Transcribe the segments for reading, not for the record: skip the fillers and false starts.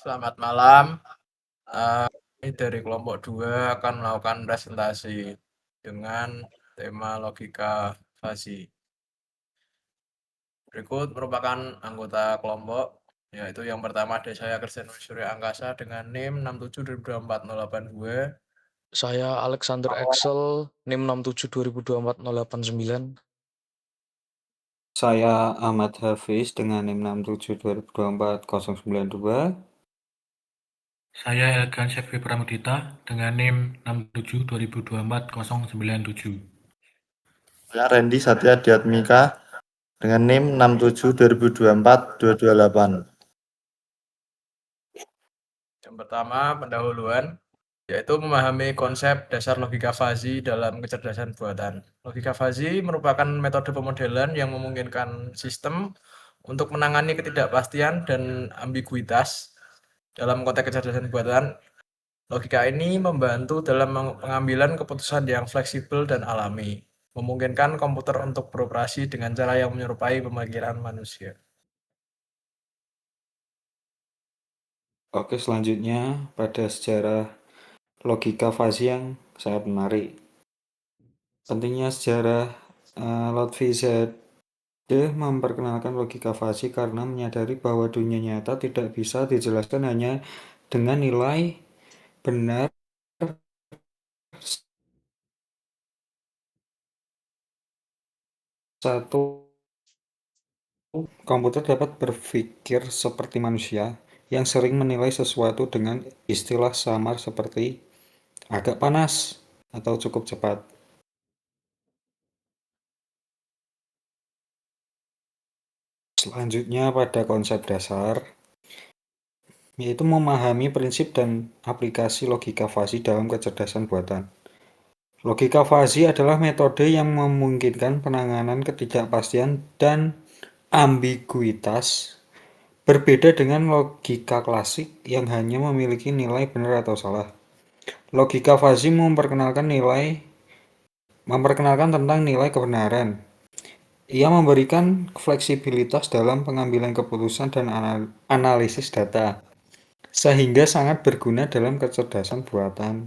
Selamat malam. Ini dari kelompok 2 akan melakukan presentasi dengan tema logika fasi. Berikut merupakan anggota kelompok, yaitu yang pertama ada saya Krisdianus Surya Angkasa dengan NIM 6724082. Saya Alexander Excel, NIM 672024-089. Saya Ahmad Hafiz dengan NIM 672024-092. Saya Elgan Syekfi Pramudita dengan NIM 672024-097. Saya Randy Satya Diatmika dengan NIM 672024-228. Yang pertama, pendahuluan, yaitu memahami konsep dasar logika fuzzy dalam kecerdasan buatan. Logika fuzzy merupakan metode pemodelan yang memungkinkan sistem untuk menangani ketidakpastian dan ambiguitas dalam konteks kecerdasan buatan. Logika ini membantu dalam pengambilan keputusan yang fleksibel dan alami, memungkinkan komputer untuk beroperasi dengan cara yang menyerupai pemikiran manusia. Oke, selanjutnya pada sejarah logika fuzzy yang sangat menarik. Pentingnya sejarah Lotfi Zade memperkenalkan logika fuzzy karena menyadari bahwa dunia nyata tidak bisa dijelaskan hanya dengan nilai benar satu. Komputer dapat berpikir seperti manusia yang sering menilai sesuatu dengan istilah samar seperti agak panas atau cukup cepat. Selanjutnya pada konsep dasar, yaitu memahami prinsip dan aplikasi logika fuzzy dalam kecerdasan buatan. Logika fuzzy adalah metode yang memungkinkan penanganan ketidakpastian dan ambiguitas. Berbeda dengan logika klasik yang hanya memiliki nilai benar atau salah. Logika fuzzy memperkenalkan tentang nilai kebenaran. Ia memberikan fleksibilitas dalam pengambilan keputusan dan analisis data, sehingga sangat berguna dalam kecerdasan buatan.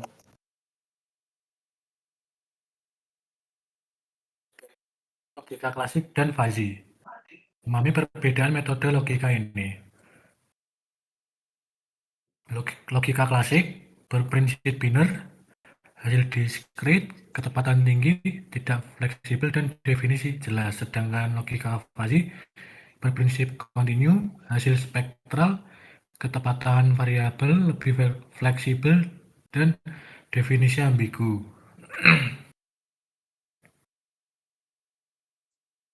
Logika klasik dan fuzzy. Memahami perbedaan metode logika ini. Logika klasik berprinsip biner, hasil diskrit, ketepatan tinggi, tidak fleksibel, dan definisi jelas. Sedangkan logika fuzzy berprinsip kontinu, hasil spektral, ketepatan variabel, lebih fleksibel, dan definisi ambigu.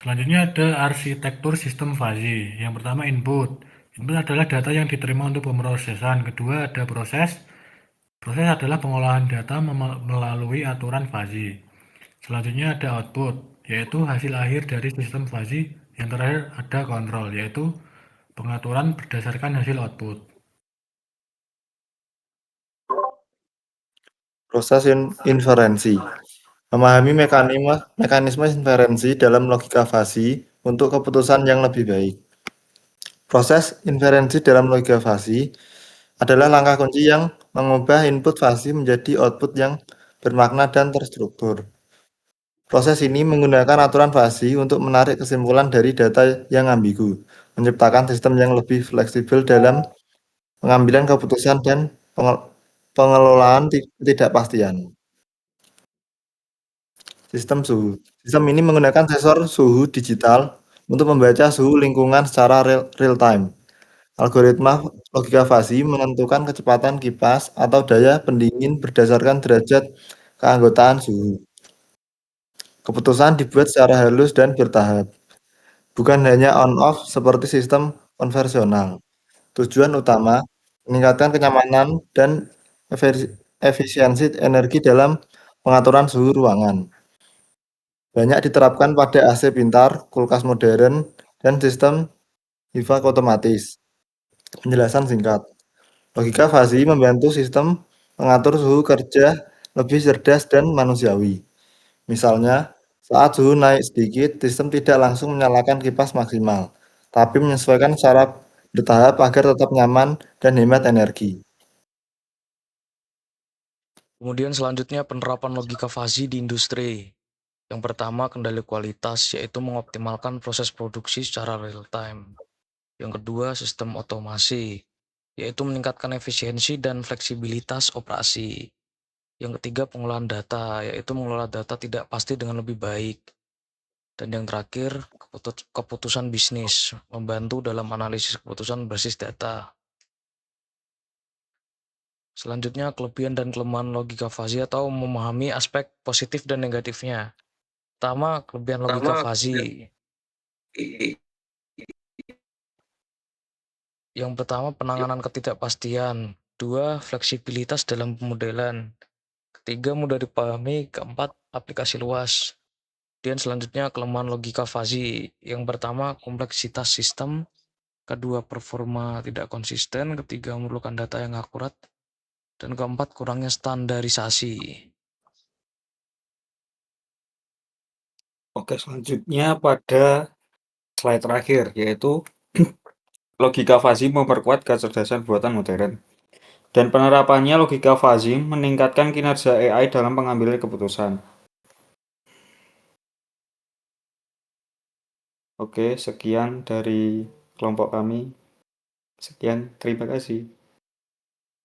Selanjutnya ada arsitektur sistem fuzzy. Yang pertama input. Input adalah data yang diterima untuk pemrosesan. Kedua ada proses. Proses adalah pengolahan data melalui aturan fuzzy. Selanjutnya ada output, yaitu hasil akhir dari sistem fuzzy. Yang terakhir ada kontrol, yaitu pengaturan berdasarkan hasil output. Proses inferensi. Memahami mekanisme inferensi dalam logika fuzzy untuk keputusan yang lebih baik. Proses inferensi dalam logika fuzzy adalah langkah kunci yang mengubah input fuzzy menjadi output yang bermakna dan terstruktur. Proses ini menggunakan aturan fuzzy untuk menarik kesimpulan dari data yang ambigu, menciptakan sistem yang lebih fleksibel dalam pengambilan keputusan dan pengelolaan ketidakpastian. Sistem suhu. Sistem ini menggunakan sensor suhu digital untuk membaca suhu lingkungan secara real time. Algoritma logika fuzzy menentukan kecepatan kipas atau daya pendingin berdasarkan derajat keanggotaan suhu. Keputusan dibuat secara halus dan bertahap, bukan hanya on-off seperti sistem konvensional. Tujuan utama, meningkatkan kenyamanan dan efisiensi energi dalam pengaturan suhu ruangan. Banyak diterapkan pada AC pintar, kulkas modern, dan sistem HVAC otomatis. Penjelasan singkat. Logika fuzzy membantu sistem mengatur suhu kerja lebih cerdas dan manusiawi. Misalnya, saat suhu naik sedikit, sistem tidak langsung menyalakan kipas maksimal, tapi menyesuaikan secara bertahap agar tetap nyaman dan hemat energi. Kemudian selanjutnya penerapan logika fuzzy di industri. Yang pertama, kendali kualitas, yaitu mengoptimalkan proses produksi secara real time. Yang kedua, sistem otomasi, yaitu meningkatkan efisiensi dan fleksibilitas operasi. Yang ketiga, pengolahan data, yaitu mengelola data tidak pasti dengan lebih baik. Dan yang terakhir, keputusan bisnis, membantu dalam analisis keputusan berbasis data. Selanjutnya, kelebihan dan kelemahan logika fuzzy atau memahami aspek positif dan negatifnya. Pertama, kelebihan logika fuzzy. Yang pertama, penanganan ketidakpastian. Dua, fleksibilitas dalam pemodelan. Ketiga, mudah dipahami. Keempat, aplikasi luas. Dan selanjutnya, kelemahan logika fuzzy. Yang pertama, kompleksitas sistem. Kedua, performa tidak konsisten. Ketiga, memerlukan data yang akurat. Dan keempat, kurangnya standarisasi. Oke, selanjutnya pada slide terakhir, yaitu logika fuzzy memperkuat kecerdasan buatan modern. Dan penerapannya logika fuzzy meningkatkan kinerja AI dalam pengambilan keputusan. Oke, sekian dari kelompok kami. Sekian, terima kasih.